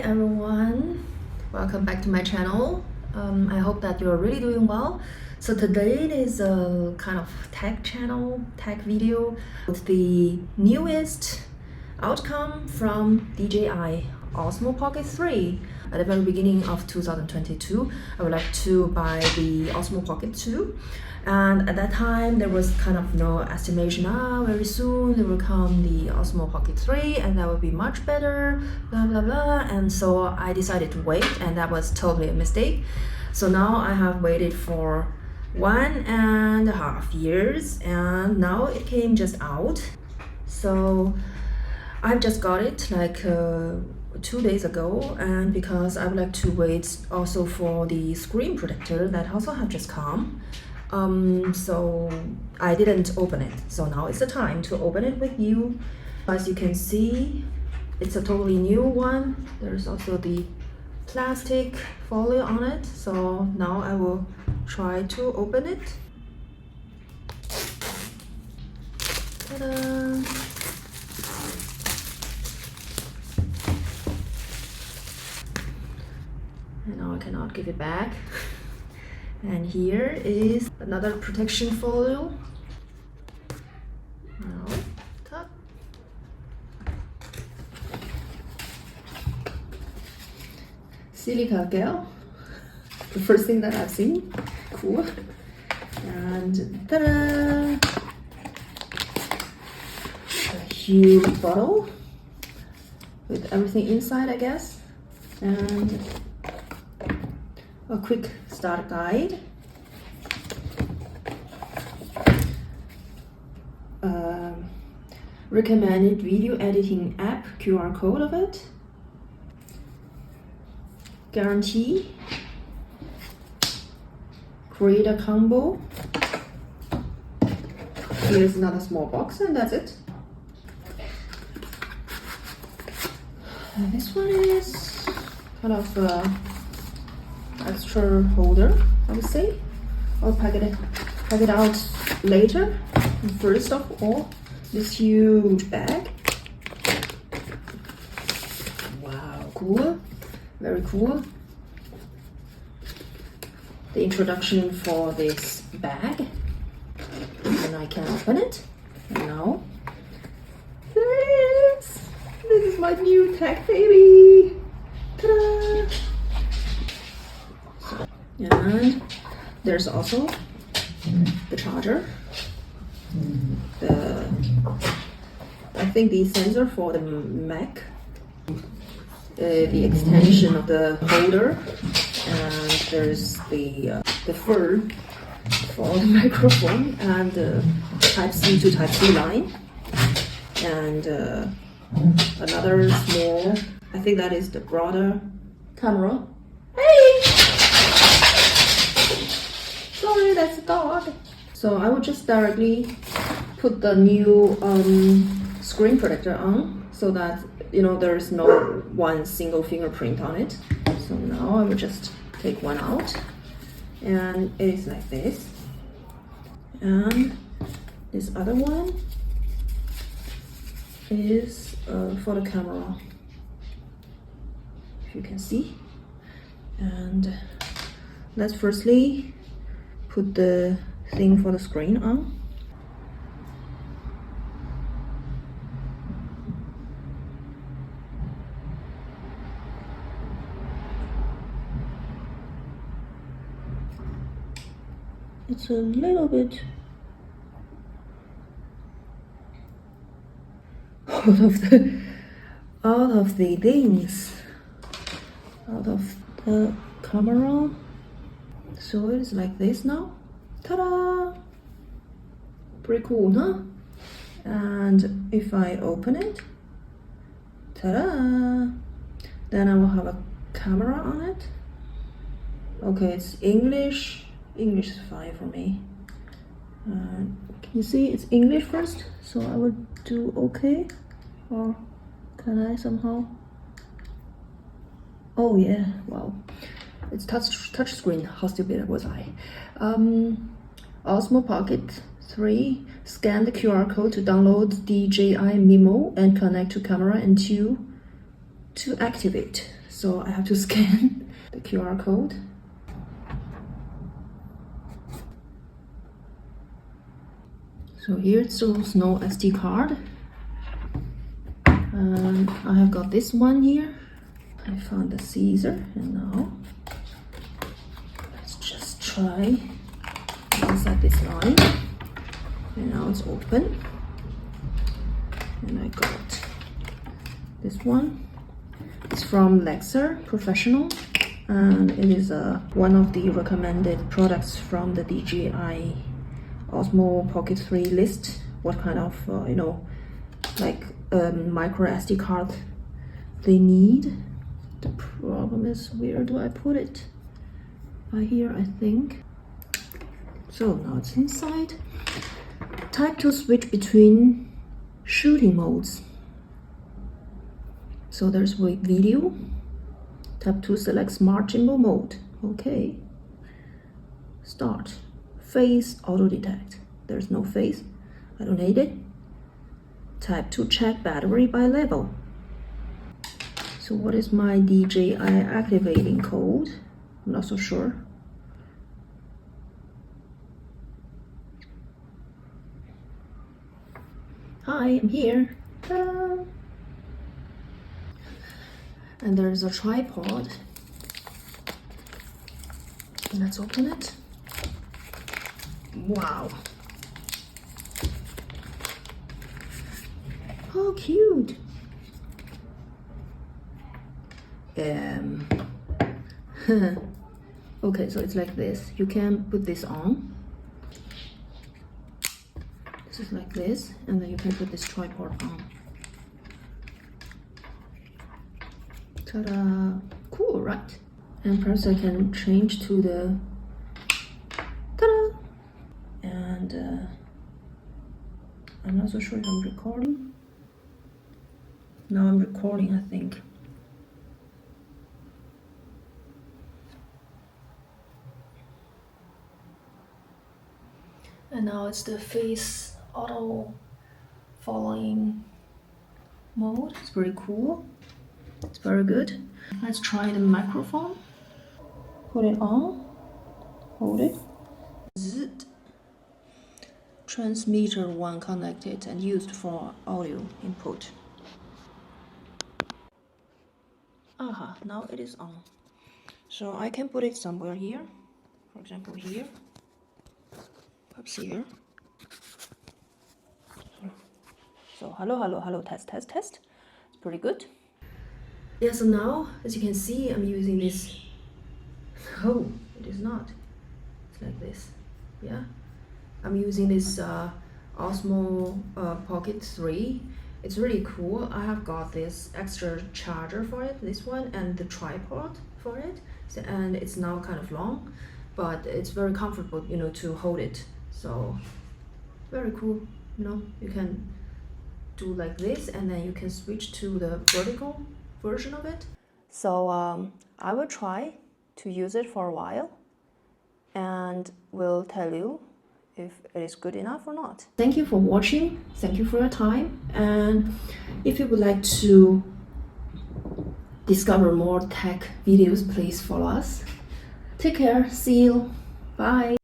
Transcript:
everyone, welcome back to my channel. I hope that you're really doing well. So today is a kind of tech channel, tech video with the newest outcome from DJI Osmo Pocket 3. At the very beginning of 2022, I would like to buy the Osmo Pocket 2. And at that time, there was kind of no estimation, very soon there will come the Osmo Pocket 3 and that will be much better, blah, blah, blah. And so I decided to wait, and that was totally a mistake. So now I have waited for 1.5 years, and now it came just out. So I've just got it like 2 days ago, and because I would like to wait also for the screen protector that also have just come. So I didn't open it, so now it's the time to open it with you. As you can see, it's a totally new one. There's also the plastic folio on it, so now I will try to open it. Ta-da! And now I cannot give it back. And here is another protection folio. Now, top. Silica gel, the first thing that I've seen. Cool. And ta-da! A huge bottle with everything inside, I guess. And a quick start guide, recommended video editing app QR code of it, guarantee, create a combo. Here's another small box, and that's it. And this one is kind of extra holder, I would say. I'll pack it out later. And first of all, this huge bag. Wow, cool, very cool. The introduction for this bag, and I can open it. And now, this is my new tech baby. Ta-da! And there's also the charger, I think the sensor for the Mac, the extension of the holder, and there's the fur for the microphone, and the Type-C to Type-C line, and another small, I think that is the broader camera. Hey! Sorry, that's a dog. So I will just directly put the new screen protector on, so that there's no one single fingerprint on it. So now I will just take one out, and it is like this. And this other one is for the camera, if you can see. And let's firstly put the thing for the screen on. It's a little bit out of the things, out of the camera. So it's like this now. Ta-da! Pretty cool, huh? And if I open it, ta-da! Then I will have a camera on it. Okay, it's English. English is fine for me. Can you see it's English first? So I would do okay. Or can I somehow? Oh yeah, wow. It's touch screen. How stupid was I? Osmo Pocket 3. Scan the QR code to download DJI Memo and connect to camera and to activate. so I have to scan the QR code. So here it shows no SD card. And I have got this one here. I found the Caesar, and now let's just try inside this line. And now it's open. And I got this one. It's from Xoxo Professional, and it is one of the recommended products from the DJI Osmo Pocket 3 list. What kind of like micro SD card they need. The problem is, where do I put it? Here, I think. So now it's inside. Type to switch between shooting modes. So there's video. Tap to select smart gimbal mode. Okay. Start. Face auto detect. There's no face. I don't need it. Tap to check battery by level. So what is my DJI activating code? I'm not so sure. Hi, I'm here. Ta-da! And there's a tripod. Let's open it. Wow. How cute. Okay, so it's like this. You can put this on. This is like this, and then you can put this tripod on. Ta-da! Cool, right? And perhaps I can change to the ta-da! And I'm not so sure if I'm recording. Now I'm recording, I think. And now it's the face auto following mode. It's pretty cool. It's very good. Let's try the microphone. Put it on. Hold it. Zit. Transmitter 1 connected and used for audio input. Aha, now it is on. So I can put it somewhere here. For example, here. Perhaps here. So hello, test. It's pretty good. Yeah, so now, as you can see, I'm using this. Oh, it is not. It's like this. Yeah. I'm using this Osmo Pocket 3. It's really cool. I have got this extra charger for it, this one, and the tripod for it. So, and it's now kind of long, but it's very comfortable, to hold it. So, very cool. You can do like this, and then you can switch to the vertical version of it. So I will try to use it for a while, and will tell you if it is good enough or not. Thank you for watching. Thank you for your time. And if you would like to discover more tech videos, please follow us. Take care. See you. Bye.